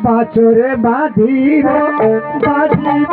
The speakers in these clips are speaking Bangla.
বাছরে বাঁধিব বাঁধিব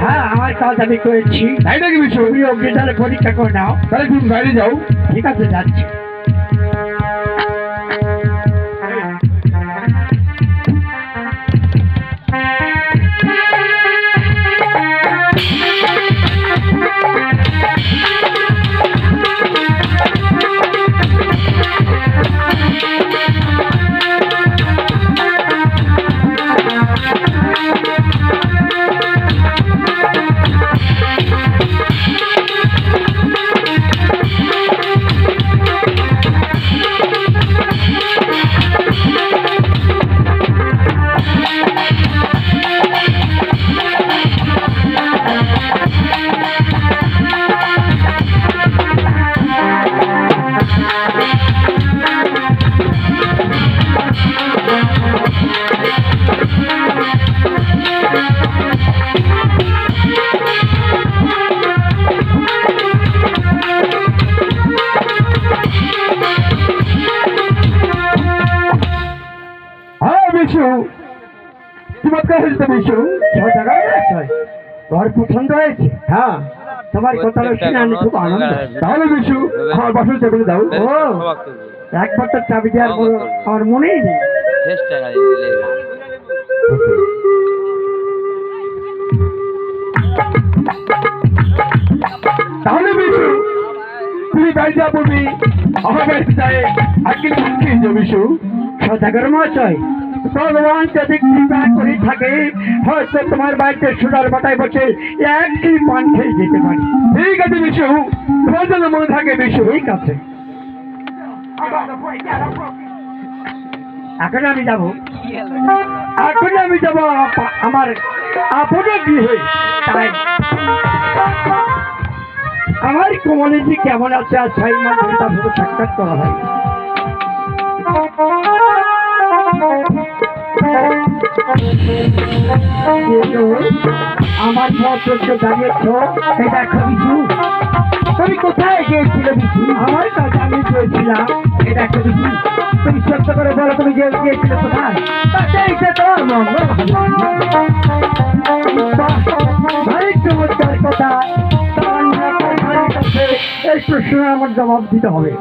হ্যাঁ আমার কাজ আমি করেছি তাই নাকি বিষয় তুমি অগ্নি তাহলে পরীক্ষা করে নাও তাহলে তুমি বাইরে যাও ঠিক আছে যাচ্ছি তোমার পছন্দ হয়েছে হ্যাঁ তোমার কথা শুনে আমি খুব আনন্দ তাহলে বিশু আমার বাসন চাবি দাও ও একবার তো চাবি দেওয়ার পর আমার মনেই নেই তাহলে বিশু তুমি বাড়ি যা বলবি আমার বাড়িতে যাই আজকে বিশু সদাগর মহাশয় ভগবান যদি কৃপা করে থাকে হয়তো তোমার বাড়িতে সুদার বাটায় বসে একই পান খেয়ে যেতে পারি ঠিক আছে বিশু তোমার জন্য মনে থাকে বিশু ঠিক আছে এখন আমি যাবো, এখন আমি যাবো আমার আপনের গৃহে। তাই আমার কমলেজি কেমন আছে আর 6 মাস ধরে তার সাথে সাক্ষাৎ করা হয়। আমার পত্র দাঁড়িয়েছ, এটা বিছু তুমি কোথায় গিয়েছিলে? বিছু আমার কাছে আমি গিয়েছিলাম। এটা বিছু তুমি সত্য করে বলো, তুমি গিয়েছিলে কোথায়? তোমার মঙ্গল ভারী চমৎকার কথা। এই প্রশ্নের আমার জবাব দিতে হবে।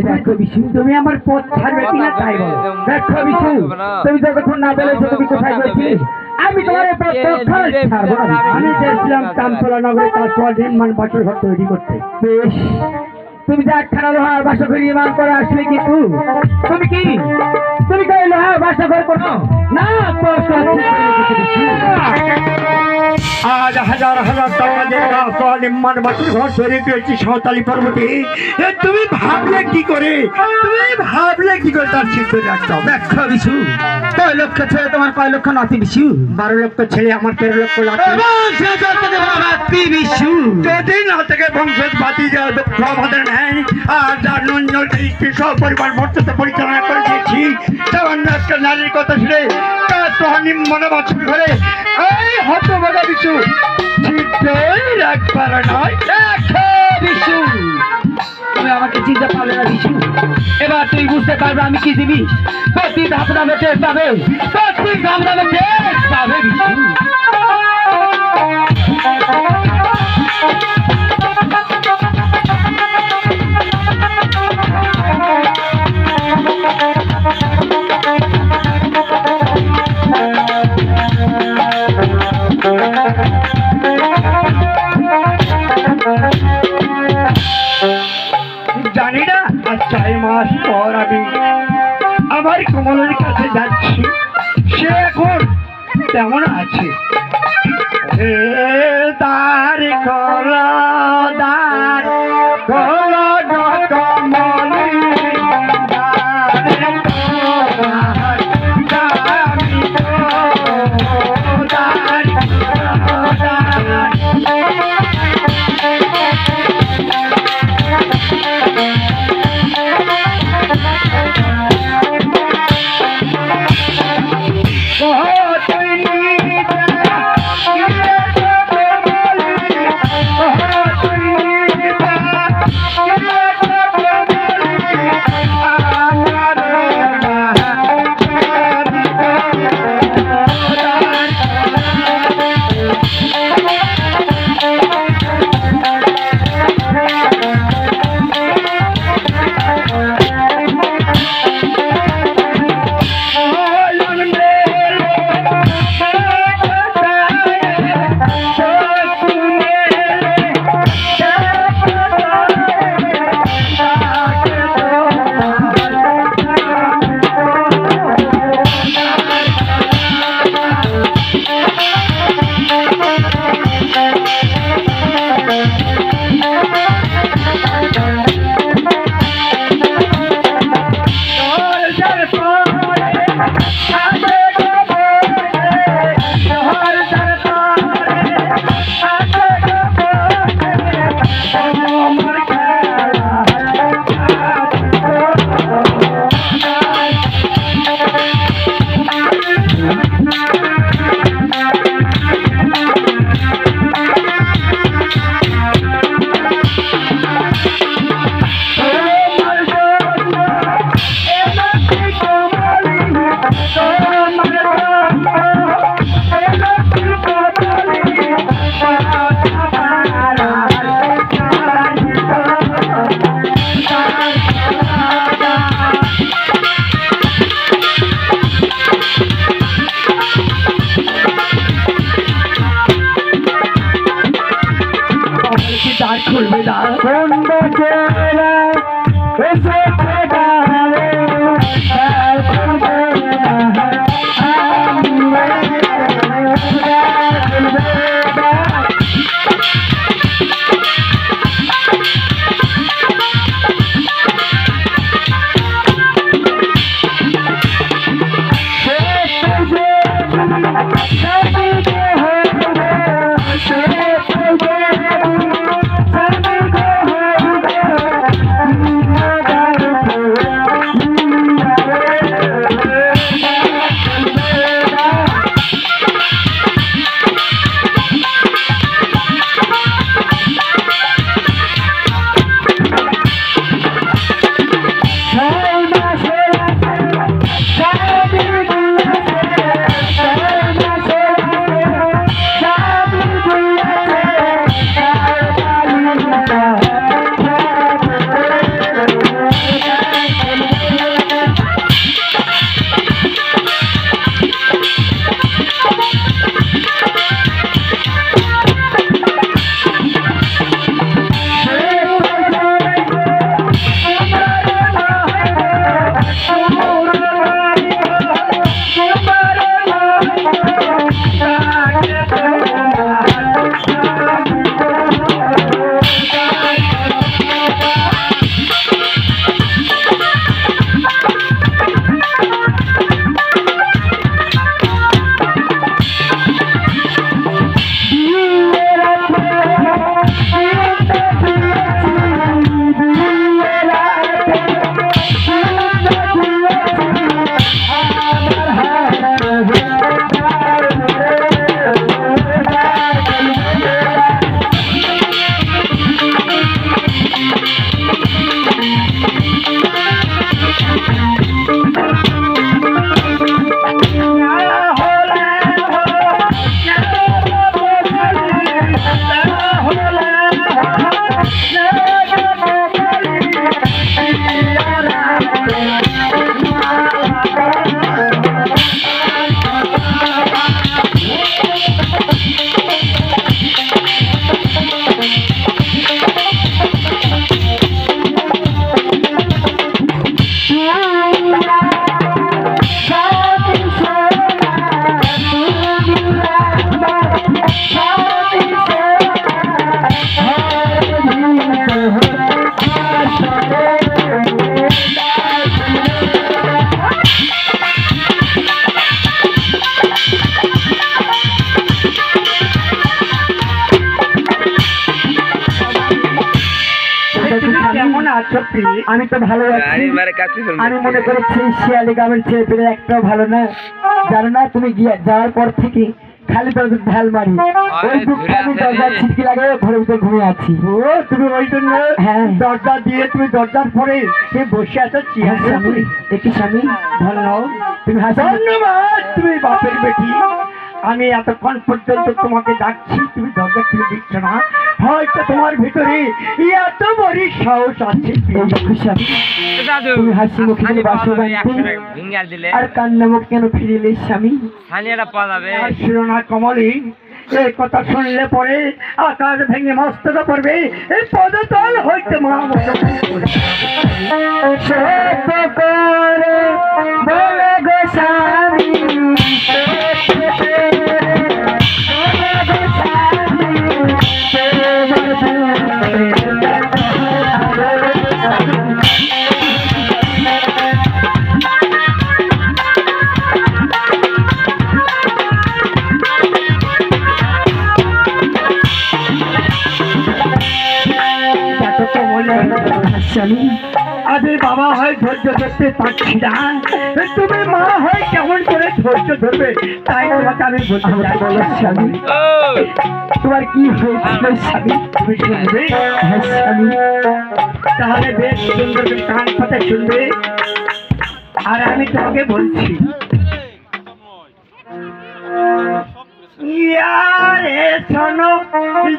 দেখো বিশু, তুমি আমার পথ ছাড়বে কিনা তাই বলো। দেখো বিশু, তুমি যতক্ষণ না বলেছো তুমি কোথায় গেছিলে, আমি তোমার পথ ছাড়বো না। আমি চেয়েছিলাম কামতলা নগরে তার 6 দিন বাসর ঘর তৈরি করতে। বেশ, তুমি যে একখানা লোহার বাসঘর নির্মাণ করে আসলে, কিন্তু তুমি কি লোহার বাসঘর করো না? আজ হাজার হাজার টাকা দিয়ে নির্মাণ বাসর ঘর তৈরি করেছি সাঁওতালি পর্বতে। তুমি ভাবলে কি করে তার চিন্তা রাখতে হবে? ব্যাখ্যা বিশু, কয় লক্ষ ছেলে তোমার, কয় লক্ষ নাতি বিশু? 12 লক্ষ ছেলে আমার, 13 লক্ষ নাতি বিশু। যদি না থেকে বংশের বাতি আমাদের নেয়, আর যার নুন সব পরিবার মর্যাদা পরিচালনা করে দিয়েছি, সামান্য একটা নারীর কথা শুনে নিম্ন বাছুর ঘরে এই হতভাগা বিশু একবার নয় বিশু। তুমি আমাকে চিনতে পারবে না বিশু। এবার তুই বুঝতে পারবে আমি কি জিনিস। প্রতি ধাপ নামে টের পাবে, প্রতি ধাপ নামে টের পাবে বিশু। জানি না আর 4 মাস পর আমি আমার কমলের কাছে যাচ্ছি, সে এখন কেমন আছে। তার কলদার কলদ কমলি খুলবে না বন্ধ চেরা এসে গালে কেমন আছো প্রিয়? আমি তো ভালো আছি। আমি মনে করেছি শিয়ালি গ্রামের ছেলে পেলে একটাও ভালো না। জানো না তুমি যাওয়ার পর থেকে খালি দরজার ঢাল মারি, ওই দুঃখে আমি দরজার ছিটকি লাগে ঘরের ভিতরে ঘুমিয়ে আছি। ও তুমি ওই জন্য দরজা দিয়ে তুমি দরজার পরে তুমি বসে আছো চেয়ারে। স্বামী দেখি স্বামী ধন্যবাদ, তুমি ধন্যবাদ, তুমি বাপের বেটি। আমি এতক্ষণ পর্যন্ত তোমাকে ডাকছি, তুমি দরজা খুলে দিচ্ছ না। হয়তো তোমার ভিতরে এত বড় সাহস আছে। তুমি হাসি মুখে বাসো আর কান্না মুখ কেন ফিরিলে স্বামী? আর শিরোনা কমলি, এই কথা শুনলে পরে আকাশ ভেঙে মস্তক পড়বে, এই পদতল হইতে মা বলে গো স্বামী আরে বাবা হয় ধৈর্য ধরতে পারছি না, তুমি মা হয় কেমন করে ধৈর্য ধরবে? তাই তোমাকে আমি বলতে বলো স্বামী, তোমার কি হয়েছিল স্বামী? তুমি শুনবে স্বামী? তাহলে বেশ সুন্দর কান কথা শুনবে। আর আমি তোমাকে বলছি, ইয়ারে শোনো আমি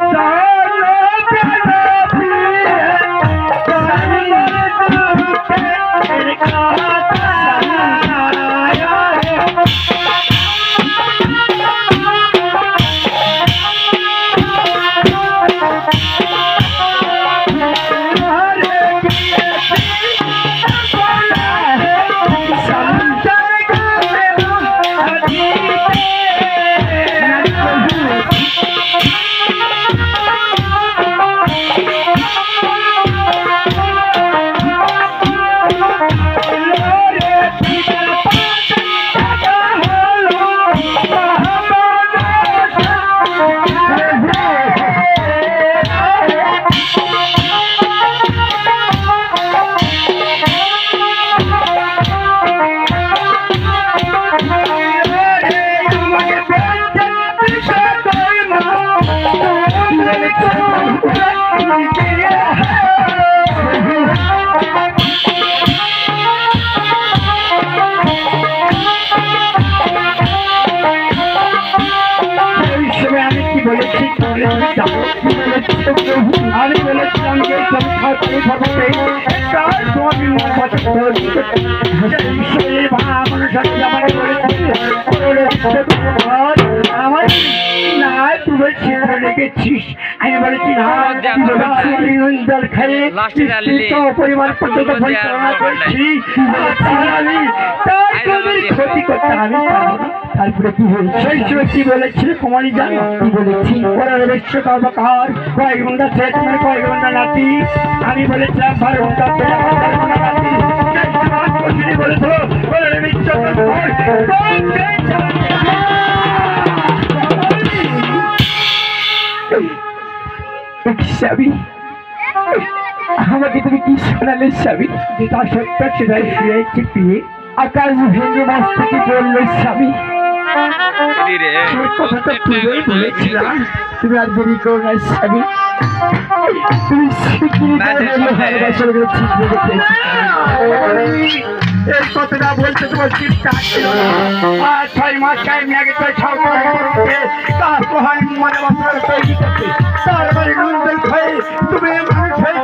বলেছিলাম যে আমার না তুমি ছিদ্র লেগেছিস। আমি বলেছি না খেয়ে পরিবার পর্যন্ত পরিচালনা করছি, ক্ষতি করতে আমি তারপরে কি হয়েছে? সেই সময় কি বলেছিল কুমারী জানো? কি বলেছি? ওরা বিশ্বকর্মকার কয়েক ঘন্টা শেষ মানে কয়েক ঘন্টা নাতি। আমি বলেছিলাম 12 ঘন্টা নাতি। বলেছিল স্বামী আমাকে তুমি কি শোনালে স্বামী? যেটা সত্য সেটাই শুয়েছি পেয়ে আকাশ ভেঙে মাছ থেকে বললে স্বামী। কথাটা তুমিই বলেছিলাম, তুমি আর দেরি করো না স্বামী। তুমি এই কথাটা বলতে তোমার চিন্তা ছিল না। 6 মাস টাইম লাগে তাই তার প্রহার মানে বছর তৈরি করতে, তারপরে নন্দন খেয়ে তুমি মানুষ হয়েছ।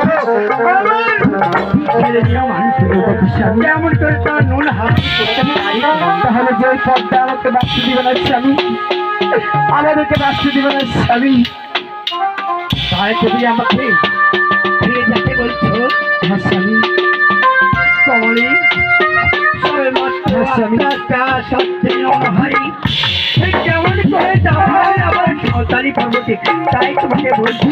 কেমন করে তার নুন হাত করতে পারি? তাহলে যে পথটা আমাকে বাঁচতে দিবে না স্বামী, আমাদেরকে বাঁচতে দিবে না স্বামী। তাই তুমি আমাকে ফিরে যেতে বলছো? হ্যাঁ স্বামী। কমলি কেমন করে যাওয়ার আমার সন্তানি পর্বতে, তাই তোমাকে বলছি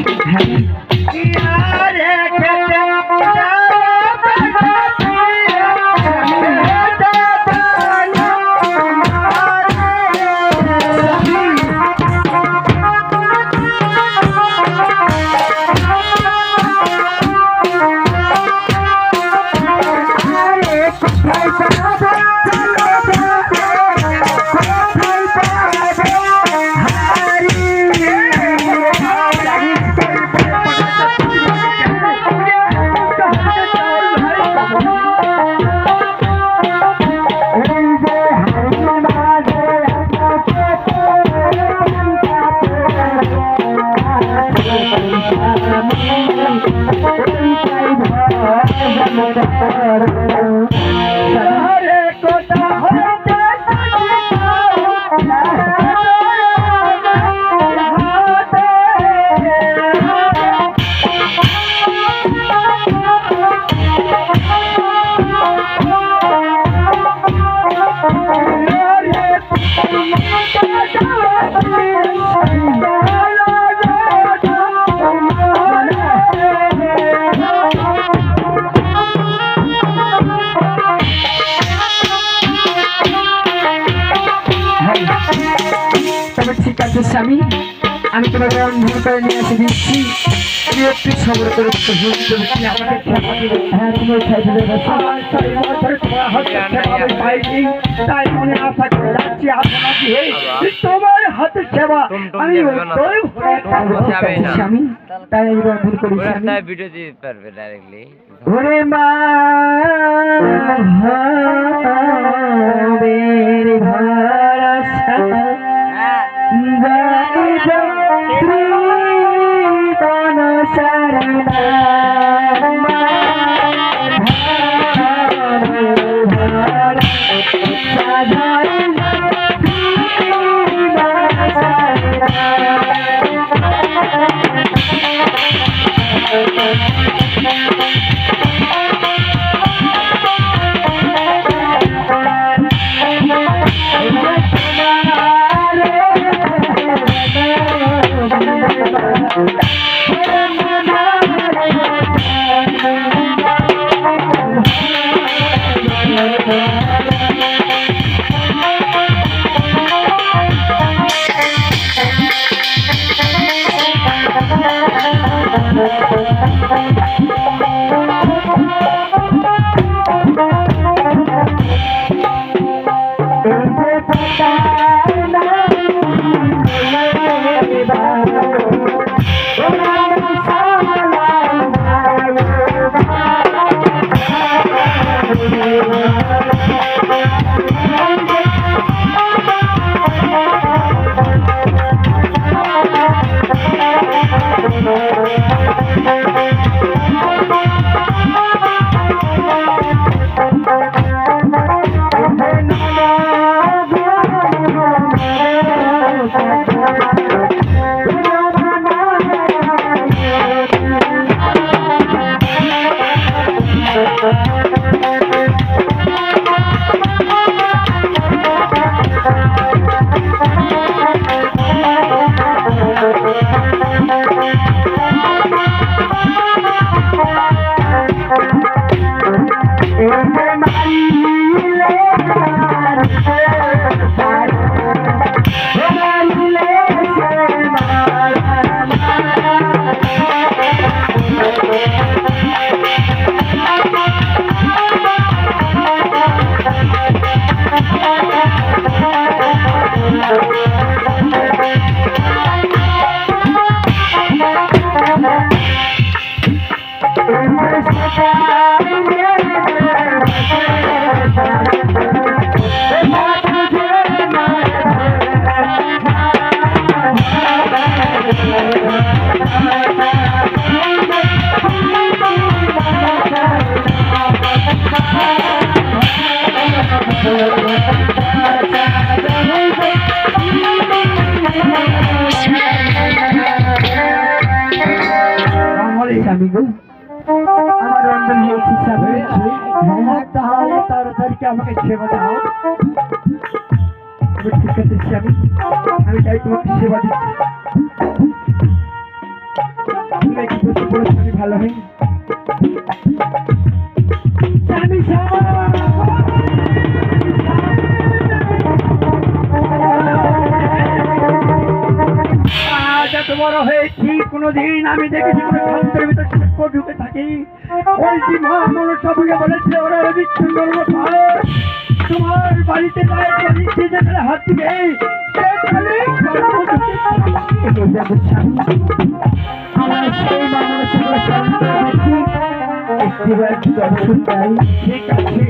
সারে কথা হইতে ঠিক আছে স্বামী, আমি তোমাকে অন্ধকার করে নিয়ে এসে দিচ্ছি। তুমি একটু সবর করে তাই মনে আশা করে যাচ্ছি তোমার হাতে সেবা আমি স্বামী, তাই আমি রন্ধন করি ভিডিও দিতে পারবে ডাইরেক্টলি। ওরে মা আমার রন্ধন হয়েছে তাহলে তাড়াতাড়ি আমাকে সেবা দাও। ঠিক আছে স্বামী, আমি তাই তোমাকে সেবা দিচ্ছি। তুমি একটু বসে পড়ো স্বামী, ভালো হয় স্বামী। এত বড় হয়েছি, কোনোদিন আমি দেখেছি খাদ্যের ভিতরে ঢুকে থাকি। ওই যে মা মনসাকে বলেছে ওরা বিচ্ছিন্ন তোমার বাড়িতে হাত দিবে আমার সেই মা মনসা ঠিক আছে।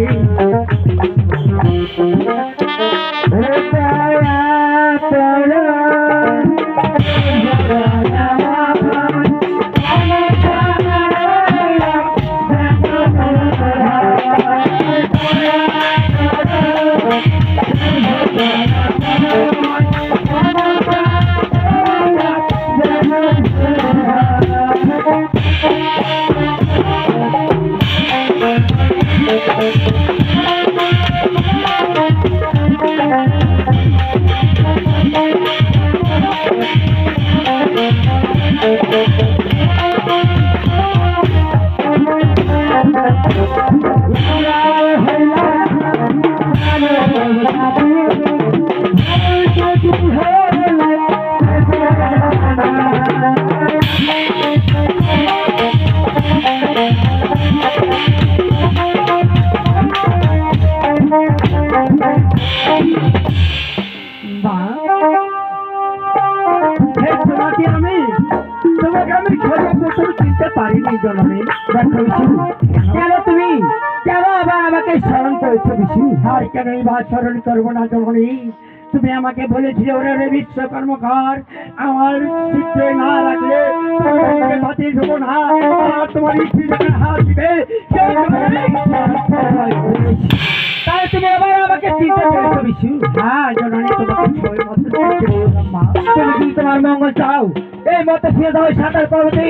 পারিনি জননী। দেখো বিশু, কেন আবার আমাকে স্মরণ করেছো বিশু? আর কেন বা স্মরণ করবো না জননী? তুমি আমাকে বলেছিলে ওরা রে বিশ্বকর্মকার, আমার চিত্রে না রাখলে তোমাকে বাতিল দেবো না, আর তোমার ইচ্ছা হাত দিবে। তাই তুমি আবার আমাকে চিন্তা করেছো বিশু? হ্যাঁ জননী, তোমাকে ছয় মাত্র চিনতে বললাম মা। তুমি যদি তোমার মঙ্গল চাও, এই মতো ফিরে দাও সাঁতার পর্বতে।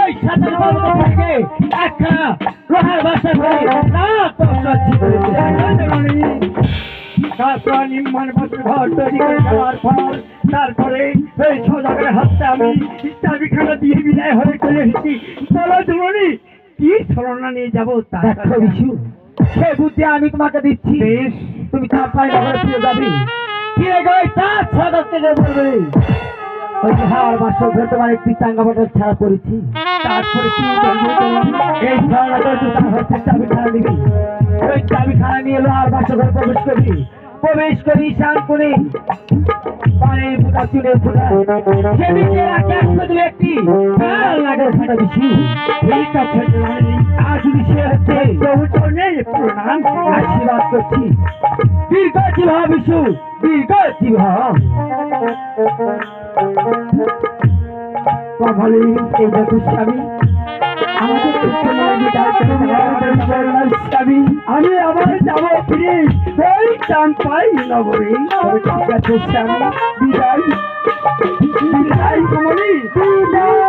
ওই সাঁতার পর্বত থেকে একটা লোহার বাসা করে না পৌঁছাচ্ছি জননী। তারপর নির্মাণ ঘর তৈরি করে দেওয়ার পর তারপরে এই সজাগের হাতে আমি চাবিখানা দিয়ে বিদায় হয়ে চলে এসেছি। চলো জননী, কি ছলনা নিয়ে যাবো দেখো বিশু, সে বুদ্ধি আমি তোমাকে দিচ্ছি। তুমি তার পায়ে ঘরে ফিরে যাবে, ফিরে গেলে তার সদস্যকে বলবে ওই হাওয়ার বাসর ঘরে তোমার একটি চাঙ্গা বটল ছাড়া করেছি। তারপরে কি করবো? এই ছড়া করে তুই তার হচ্ছে চাবিখানা নিবি। ওই চাবিখানা নিয়ে এলো আর বাসর ঘরে প্রবেশ করি শান করে পানি ফুটা চুলে ফুটা সে বিচে রাখে আসবে একটি লাল লাগের ফাটা বিশু। এই কাছে আজ সে হচ্ছে প্রভুর নেই প্রণাম আশীর্বাদ করছি। দীর্ঘ জীবা বিশু, দীর্ঘ জীবা। কমলি এই দেখো স্বামী, আমাদের আমি আবার যাবো ফিরে ওই চান পাই নগরে। ঠিক আছে স্বামী, বিদায় বিদায় কমলি, বিদায়।